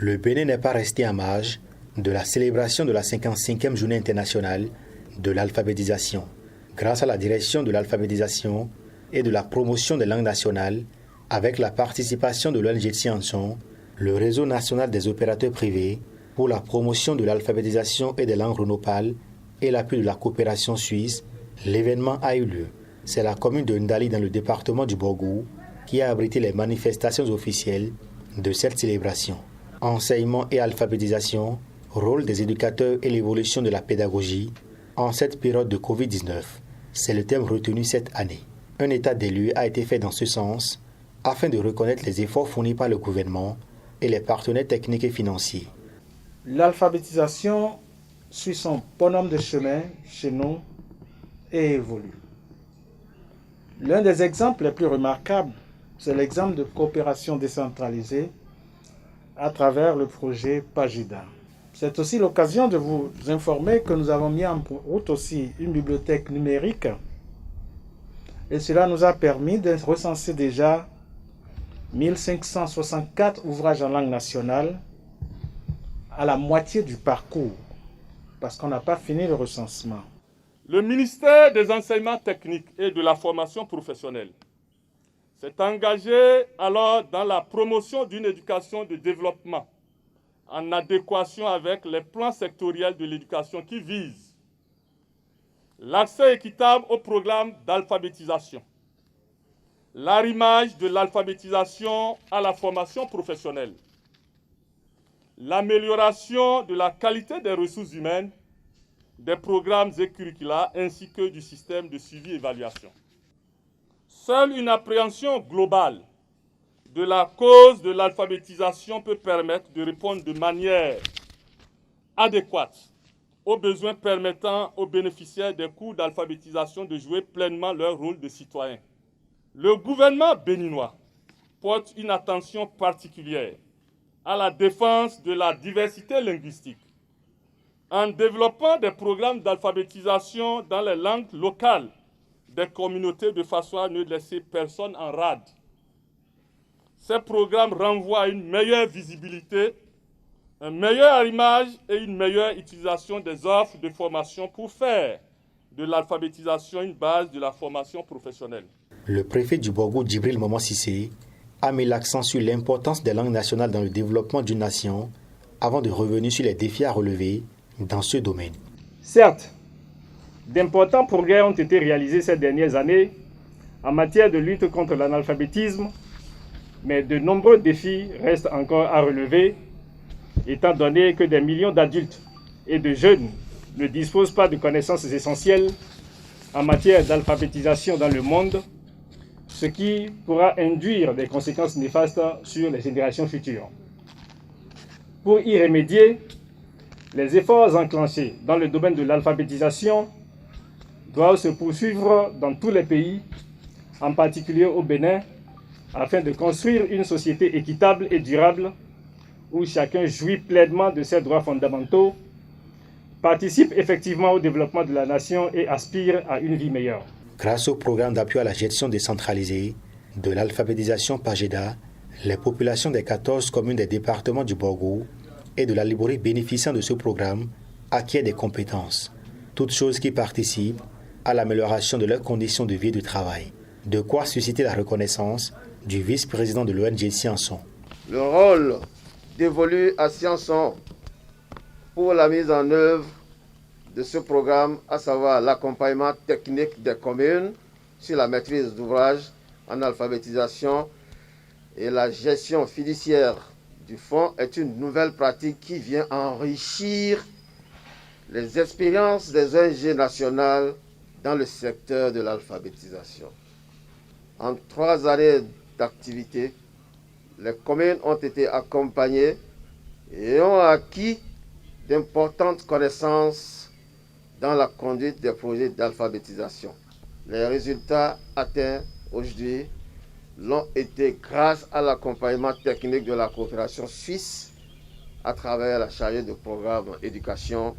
Le Bénin n'est pas resté en marge de la célébration de la 55e journée internationale de l'alphabétisation. Grâce à la direction de l'alphabétisation et de la promotion des langues nationales, avec la participation de l'ONG Scienson, le réseau national des opérateurs privés pour la promotion de l'alphabétisation et des langues rhinopales et l'appui de la coopération suisse, l'événement a eu lieu. C'est la commune de Ndali dans le département du Borgou qui a abrité les manifestations officielles de cette célébration. Enseignement et alphabétisation, rôle des éducateurs et l'évolution de la pédagogie en cette période de Covid-19. C'est le thème retenu cette année. Un état des lieux a été fait dans ce sens afin de reconnaître les efforts fournis par le gouvernement et les partenaires techniques et financiers. L'alphabétisation suit son bonhomme de chemin chez nous et évolue. L'un des exemples les plus remarquables, c'est l'exemple de coopération décentralisée à travers le projet Pagida. C'est aussi l'occasion de vous informer que nous avons mis en route aussi une bibliothèque numérique et cela nous a permis de recenser déjà 1564 ouvrages en langue nationale à la moitié du parcours parce qu'on n'a pas fini le recensement. Le ministère des Enseignements techniques et de la formation professionnelle s'est engagé alors dans la promotion d'une éducation de développement en adéquation avec les plans sectoriels de l'éducation qui visent l'accès équitable au programme d'alphabétisation, l'arrimage de l'alphabétisation à la formation professionnelle, l'amélioration de la qualité des ressources humaines, des programmes et curricula ainsi que du système de suivi-évaluation. Seule une appréhension globale de la cause de l'alphabétisation peut permettre de répondre de manière adéquate aux besoins permettant aux bénéficiaires des cours d'alphabétisation de jouer pleinement leur rôle de citoyen. Le gouvernement béninois porte une attention particulière à la défense de la diversité linguistique en développant des programmes d'alphabétisation dans les langues locales des communautés de façon à ne laisser personne en rade. Ces programmes renvoient à une meilleure visibilité, un meilleur arrimage et une meilleure utilisation des offres de formation pour faire de l'alphabétisation une base de la formation professionnelle. Le préfet du Borgou, Djibril Maman Sissé, a mis l'accent sur l'importance des langues nationales dans le développement d'une nation avant de revenir sur les défis à relever dans ce domaine. Certes, d'importants progrès ont été réalisés ces dernières années en matière de lutte contre l'analphabétisme, mais de nombreux défis restent encore à relever, étant donné que des millions d'adultes et de jeunes ne disposent pas de connaissances essentielles en matière d'alphabétisation dans le monde, ce qui pourra induire des conséquences néfastes sur les générations futures. Pour y remédier, les efforts enclenchés dans le domaine de l'alphabétisation doivent se poursuivre dans tous les pays, en particulier au Bénin, afin de construire une société équitable et durable où chacun jouit pleinement de ses droits fondamentaux, participe effectivement au développement de la nation et aspire à une vie meilleure. Grâce au programme d'appui à la gestion décentralisée de l'alphabétisation Pageda, les populations des 14 communes des départements du Borgou et de la Liborie bénéficiant de ce programme acquièrent des compétences, toutes choses qui participent à l'amélioration de leurs conditions de vie et de travail. De quoi susciter la reconnaissance du vice-président de l'ONG Scienson. Le rôle dévolu à Scienson pour la mise en œuvre de ce programme, à savoir l'accompagnement technique des communes sur la maîtrise d'ouvrage en alphabétisation et la gestion fiduciaire du fonds, est une nouvelle pratique qui vient enrichir les expériences des ONG nationales dans le secteur de l'alphabétisation. En 3 années d'activité, les communes ont été accompagnées et ont acquis d'importantes connaissances dans la conduite des projets d'alphabétisation. Les résultats atteints aujourd'hui l'ont été grâce à l'accompagnement technique de la coopération suisse à travers la chargée de programme éducation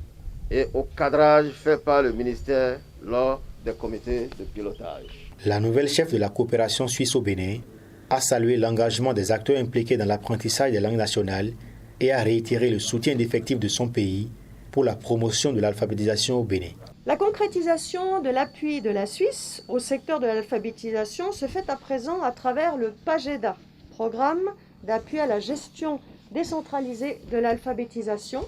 et au cadrage fait par le ministère lors des comités de pilotage. La nouvelle chef de la coopération suisse au Bénin a salué l'engagement des acteurs impliqués dans l'apprentissage des langues nationales et a réitéré le soutien indéfectible de son pays pour la promotion de l'alphabétisation au Bénin. La concrétisation de l'appui de la Suisse au secteur de l'alphabétisation se fait à présent à travers le PAGEDA, programme d'appui à la gestion décentralisée de l'alphabétisation.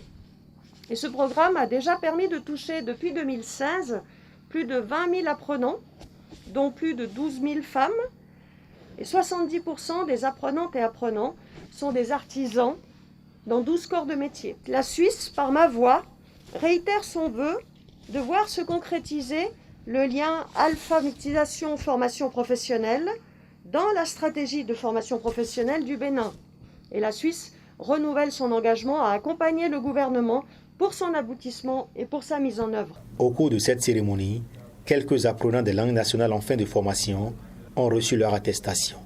Et ce programme a déjà permis de toucher depuis 2016 plus de 20 000 apprenants, dont plus de 12 000 femmes, et 70% des apprenantes et apprenants sont des artisans dans 12 corps de métier. La Suisse, par ma voix, réitère son vœu de voir se concrétiser le lien alphabétisation-formation professionnelle dans la stratégie de formation professionnelle du Bénin. Et la Suisse renouvelle son engagement à accompagner le gouvernement pour son aboutissement et pour sa mise en œuvre. Au cours de cette cérémonie, quelques apprenants des langues nationales en fin de formation ont reçu leur attestation.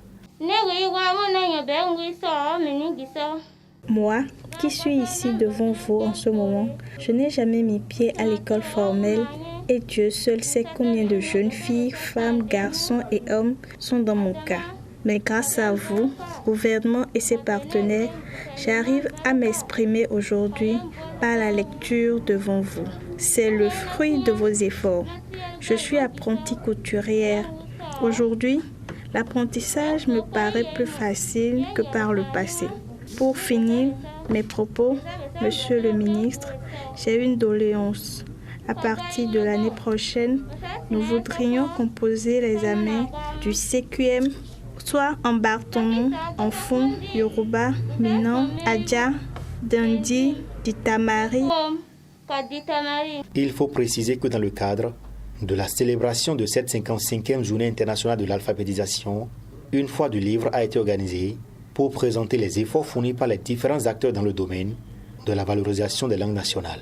Moi, qui suis ici devant vous en ce moment, je n'ai jamais mis pied à l'école formelle et Dieu seul sait combien de jeunes filles, femmes, garçons et hommes sont dans mon cas. Mais grâce à vous, gouvernement et ses partenaires, j'arrive à m'exprimer aujourd'hui par la lecture devant vous. C'est le fruit de vos efforts. Je suis apprentie couturière. Aujourd'hui, l'apprentissage me paraît plus facile que par le passé. Pour finir mes propos, Monsieur le ministre, j'ai une doléance. À partir de l'année prochaine, nous voudrions composer les examens du CQM, soit en Bartonou, en Fon, Yoruba, Minnan, Adja, Dandi, Ditamari. Il faut préciser que dans le cadre de la célébration de cette 55e journée internationale de l'alphabétisation, une foire du livre a été organisée pour présenter les efforts fournis par les différents acteurs dans le domaine de la valorisation des langues nationales.